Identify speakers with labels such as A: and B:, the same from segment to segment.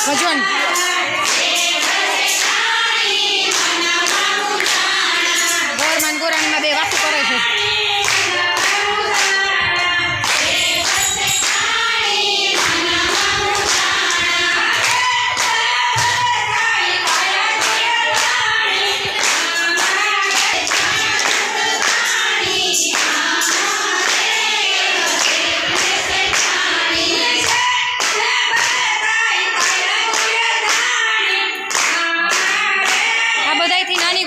A: ભજન ગોરમાન ગોરાણીમાં બે વાતો કરે છે.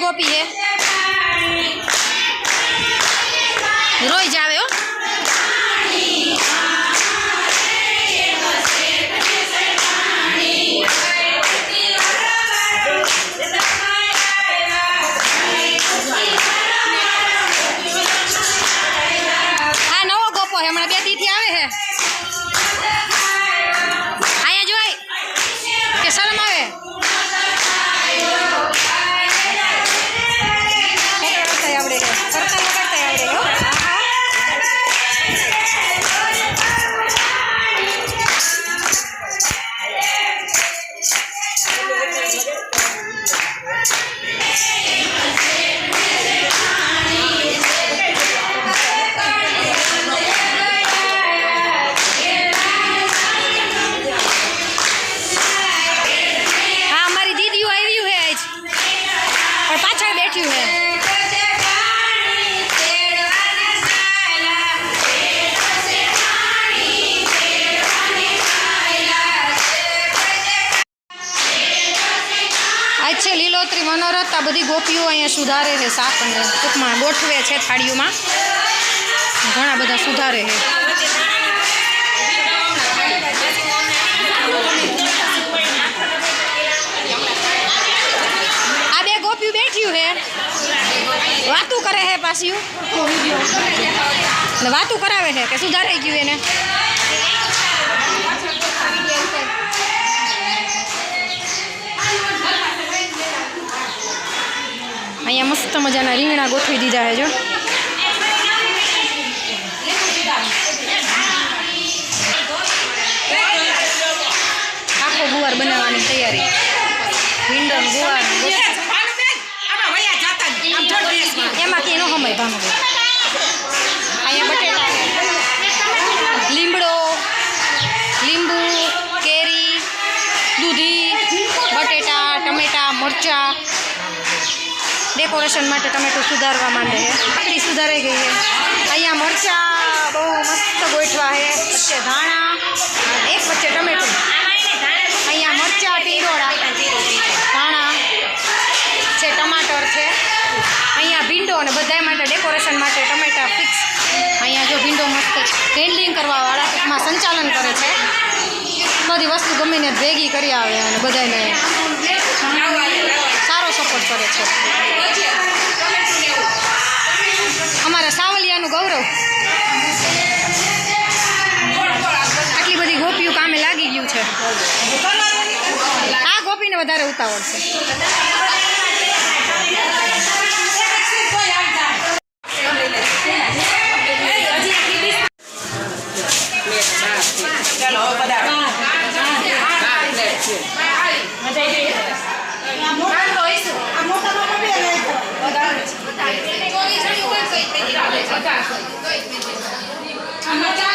A: ગોપી હે રોઈ જાવે હો. આ નવો ગોપો હે હમણાં 2 દીથી આવે હે. અહીંયા જોઈ કે શરમ આવે. છે લીલોતરી મનોરથ. આ બધી ગોપીઓ અહીંયા સુધારે છે શાક અને ટૂંકમાં ગોઠવે છે થાળીઓમાં. ઘણા બધા સુધારે છે. આ બે ગોપીઓ બેઠ્યું છે વાતું કરે છે પાછું વાતું કરાવે છે કે સુધારાઈ ગયું એને. અહીંયા મસ્ત મજાના રીંગણા ગોઠવી દીધા છે. જો આખો ગુવાર બનાવવાની તૈયારી. ભીંડો ગુવાર એમાં કંઈ ન સમય ભામ. અહીંયા બટેટા લીમડો લીંબુ કેરી દૂધી બટેટા ટમેટા મરચાં ડેકોરેશન માટે ટમેટું સુધારવા માંડે છે. આપણી સુધારાઈ ગઈ છે. અહીંયા મરચાં બહુ મસ્ત ગોઠવા છે. વચ્ચે ધાણા એક વચ્ચે ટમેટું. અહીંયા મરચાં ટીંડોળા ધાણા છે ટમાટર છે. અહીંયા ભીંડો અને બધા માટે ડેકોરેશન માટે ટમેટા ફિક્સ. અહીંયા જો ભીંડો મસ્ત હેન્ડલિંગ કરવાવાળા ટૂંકમાં સંચાલન કરે છે. બધી વસ્તુ ગમીને ભેગી કરી આવે અને બધાને સારો સપોર્ટ કરે છે. અમારા સાવલિયાનું ગૌરવ. આટલી બધી ગોપીઓ કામે લાગી ગયું છે. આ ગોપીને વધારે ઉતાવળ છે.
B: I'm not